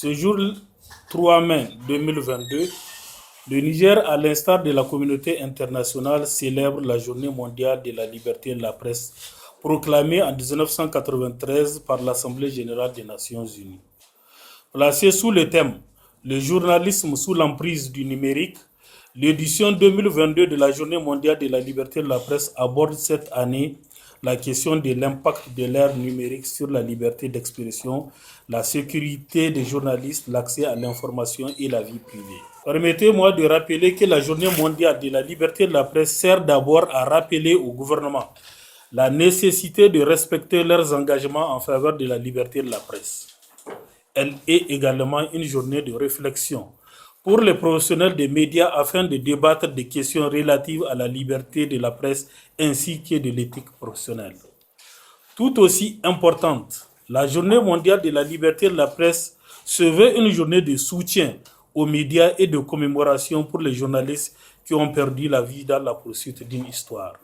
Ce jour 3 mai 2022, le Niger, à l'instar de la communauté internationale, célèbre la Journée mondiale de la liberté de la presse, proclamée en 1993 par l'Assemblée générale des Nations unies. Placée sous le thème « Le journalisme sous l'emprise du numérique », l'édition 2022 de la Journée mondiale de la liberté de la presse aborde cette année la question de l'impact de l'ère numérique sur la liberté d'expression, la sécurité des journalistes, l'accès à l'information et la vie privée. Permettez-moi de rappeler que la Journée mondiale de la liberté de la presse sert d'abord à rappeler au gouvernement la nécessité de respecter leurs engagements en faveur de la liberté de la presse. Elle est également une journée de réflexion pour les professionnels des médias afin de débattre des questions relatives à la liberté de la presse ainsi que de l'éthique professionnelle. Tout aussi importante, la Journée mondiale de la liberté de la presse se veut une journée de soutien aux médias et de commémoration pour les journalistes qui ont perdu la vie dans la poursuite d'une histoire.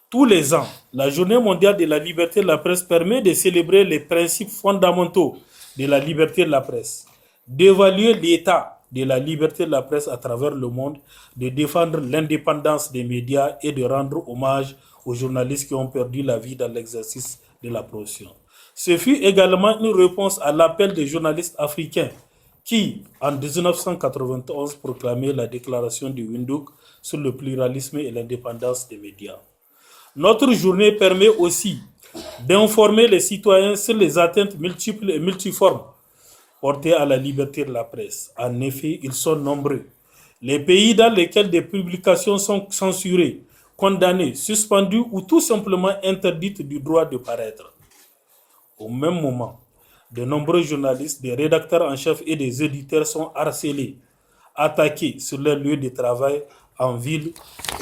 Tous les ans, la Journée mondiale de la liberté de la presse permet de célébrer les principes fondamentaux de la liberté de la presse, d'évaluer l'état de la liberté de la presse à travers le monde, de défendre l'indépendance des médias et de rendre hommage aux journalistes qui ont perdu la vie dans l'exercice de la profession. Ce fut également une réponse à l'appel des journalistes africains qui, en 1991, proclamaient la déclaration de Windhoek sur le pluralisme et l'indépendance des médias. Notre journée permet aussi d'informer les citoyens sur les atteintes multiples et multiformes portées à la liberté de la presse. En effet, ils sont nombreux. Les pays dans lesquels des publications sont censurées, condamnées, suspendues ou tout simplement interdites du droit de paraître. Au même moment, de nombreux journalistes, des rédacteurs en chef et des éditeurs sont harcelés, attaqués sur leur lieu de travail, en ville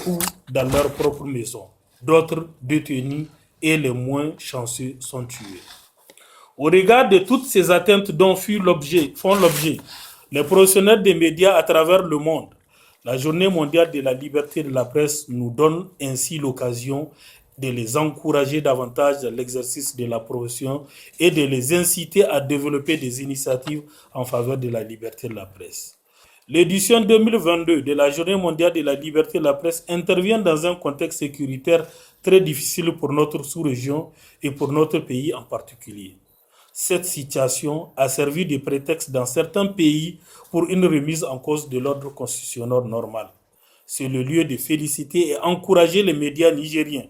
ou dans leur propre maison. D'autres détenus et les moins chanceux sont tués. Au regard de toutes ces atteintes dont font l'objet les professionnels des médias à travers le monde, la Journée mondiale de la liberté de la presse nous donne ainsi l'occasion de les encourager davantage dans l'exercice de la profession et de les inciter à développer des initiatives en faveur de la liberté de la presse. L'édition 2022 de la Journée mondiale de la liberté de la presse intervient dans un contexte sécuritaire très difficile pour notre sous-région et pour notre pays en particulier. Cette situation a servi de prétexte dans certains pays pour une remise en cause de l'ordre constitutionnel normal. C'est le lieu de féliciter et encourager les médias nigériens,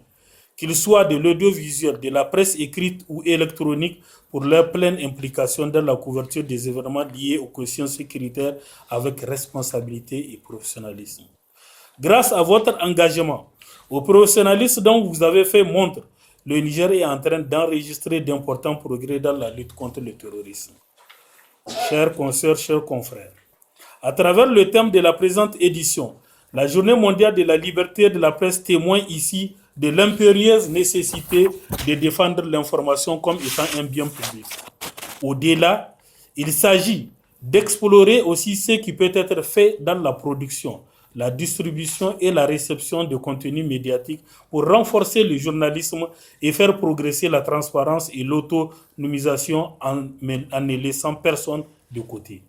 qu'ils soient de l'audiovisuel, de la presse écrite ou électronique, pour leur pleine implication dans la couverture des événements liés aux questions sécuritaires avec responsabilité et professionnalisme. Grâce à votre engagement, au professionnalisme dont vous avez fait montre, le Niger est en train d'enregistrer d'importants progrès dans la lutte contre le terrorisme. Chers consoeurs, chers confrères, à travers le thème de la présente édition, la Journée mondiale de la liberté de la presse témoigne ici de l'impérieuse nécessité de défendre l'information comme étant un bien public. Au-delà, il s'agit d'explorer aussi ce qui peut être fait dans la production, la distribution et la réception de contenus médiatiques pour renforcer le journalisme et faire progresser la transparence et l'autonomisation en ne laissant personne de côté.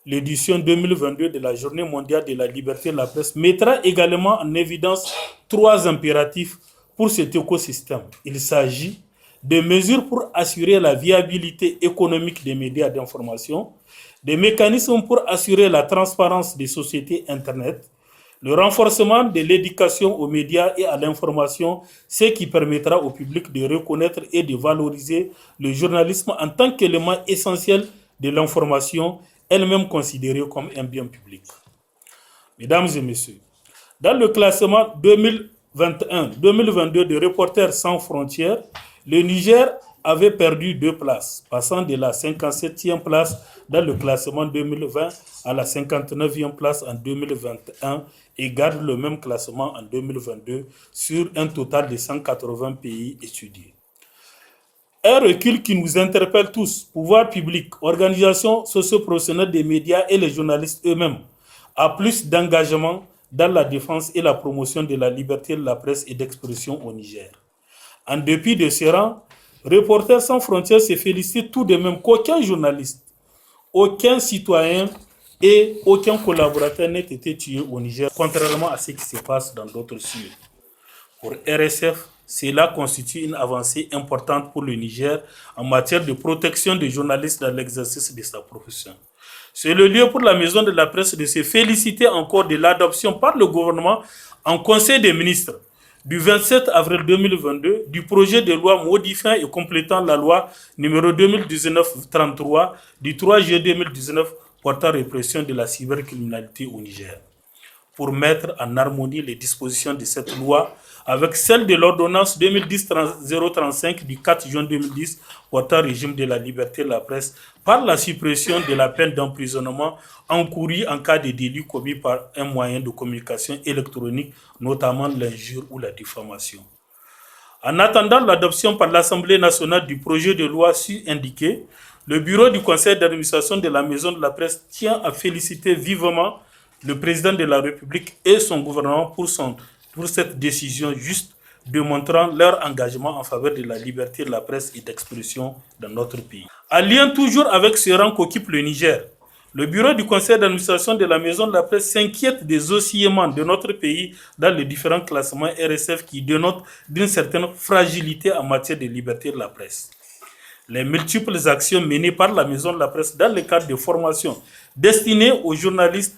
L'édition 2022 de la Journée mondiale de la liberté de la presse mettra également en évidence 3 impératifs pour cet écosystème. Il s'agit de mesures pour assurer la viabilité économique des médias d'information, des mécanismes pour assurer la transparence des sociétés Internet, le renforcement de l'éducation aux médias et à l'information, ce qui permettra au public de reconnaître et de valoriser le journalisme en tant qu'élément essentiel de l'information, elle-même considérée comme un bien public. Mesdames et messieurs, dans le classement 2021-2022 de Reporters sans frontières, le Niger avait perdu 2 places, passant de la 57e place dans le classement 2020 à la 59e place en 2021 et garde le même classement en 2022 sur un total de 180 pays étudiés. Un recul qui nous interpelle tous, pouvoirs publics, organisations socio-professionnelles des médias et les journalistes eux-mêmes, à plus d'engagement dans la défense et la promotion de la liberté de la presse et d'expression au Niger. En dépit de ce rang, Reporters sans frontières se félicite tout de même qu'aucun journaliste, aucun citoyen et aucun collaborateur n'ait été tué au Niger, contrairement à ce qui se passe dans d'autres cieux. Pour RSF, cela constitue une avancée importante pour le Niger en matière de protection des journalistes dans l'exercice de sa profession. C'est le lieu pour la maison de la presse de se féliciter encore de l'adoption par le gouvernement en Conseil des ministres du 27 avril 2022 du projet de loi modifiant et complétant la loi numéro 2019-33 du 3 juillet 2019 portant répression de la cybercriminalité au Niger, pour mettre en harmonie les dispositions de cette loi avec celles de l'ordonnance 2010-035 du 4 juin 2010 portant régime de la liberté de la presse par la suppression de la peine d'emprisonnement encourue en cas de délit commis par un moyen de communication électronique, notamment l'injure ou la diffamation. En attendant l'adoption par l'Assemblée nationale du projet de loi ci-indiqué, le bureau du conseil d'administration de la Maison de la Presse tient à féliciter vivement le président de la République et son gouvernement pour cette décision juste, démontrant leur engagement en faveur de la liberté de la presse et d'expression dans notre pays. En lien toujours avec ce rang qu'occupe le Niger, le bureau du conseil d'administration de la Maison de la Presse s'inquiète des oscillements de notre pays dans les différents classements RSF qui dénotent d'une certaine fragilité en matière de liberté de la presse. Les multiples actions menées par la Maison de la Presse dans le cadre de formations destinées aux journalistes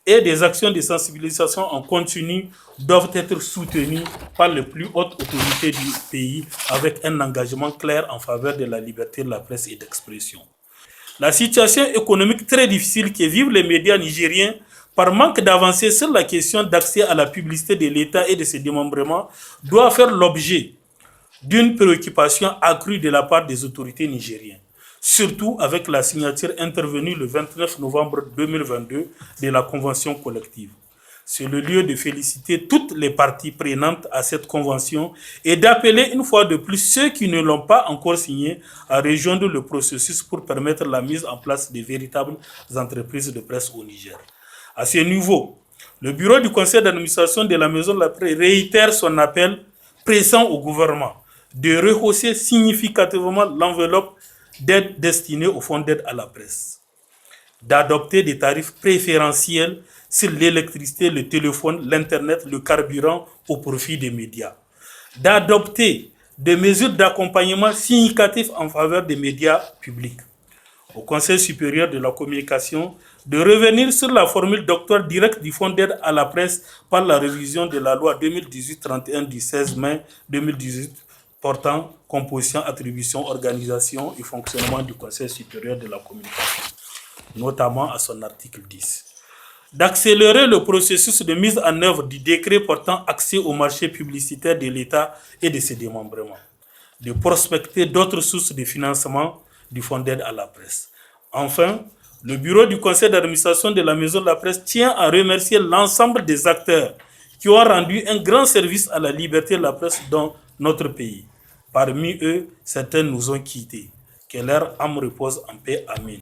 et des actions de sensibilisation en continu doivent être soutenues par les plus hautes autorités du pays avec un engagement clair en faveur de la liberté de la presse et d'expression. La situation économique très difficile que vivent les médias nigériens par manque d'avancée sur la question d'accès à la publicité de l'État et de ses démembrements doit faire l'objet d'une préoccupation accrue de la part des autorités nigériennes, surtout avec la signature intervenue le 29 novembre 2022 de la Convention collective. C'est le lieu de féliciter toutes les parties prenantes à cette convention et d'appeler une fois de plus ceux qui ne l'ont pas encore signée à rejoindre le processus pour permettre la mise en place de véritables entreprises de presse au Niger. À ce niveau, le bureau du conseil d'administration de la Maison de la Presse réitère son appel pressant au gouvernement de rehausser significativement l'enveloppe d'aide destinée au fonds d'aide à la presse, d'adopter des tarifs préférentiels sur l'électricité, le téléphone, l'internet, le carburant au profit des médias, d'adopter des mesures d'accompagnement significatives en faveur des médias publics. Au Conseil supérieur de la communication, de revenir sur la formule d'octroi direct du fonds d'aide à la presse par la révision de la loi 2018-31 du 16 mai 2018 portant composition, attribution, organisation et fonctionnement du Conseil supérieur de la communication, notamment à son article 10. D'accélérer le processus de mise en œuvre du décret portant accès au marché publicitaire de l'État et de ses démembrements, de prospecter d'autres sources de financement du fonds d'aide à la presse. Enfin, le bureau du conseil d'administration de la Maison de la Presse tient à remercier l'ensemble des acteurs qui ont rendu un grand service à la liberté de la presse dans notre pays. Parmi eux, certains nous ont quittés. Que leur âme repose en paix. Amen.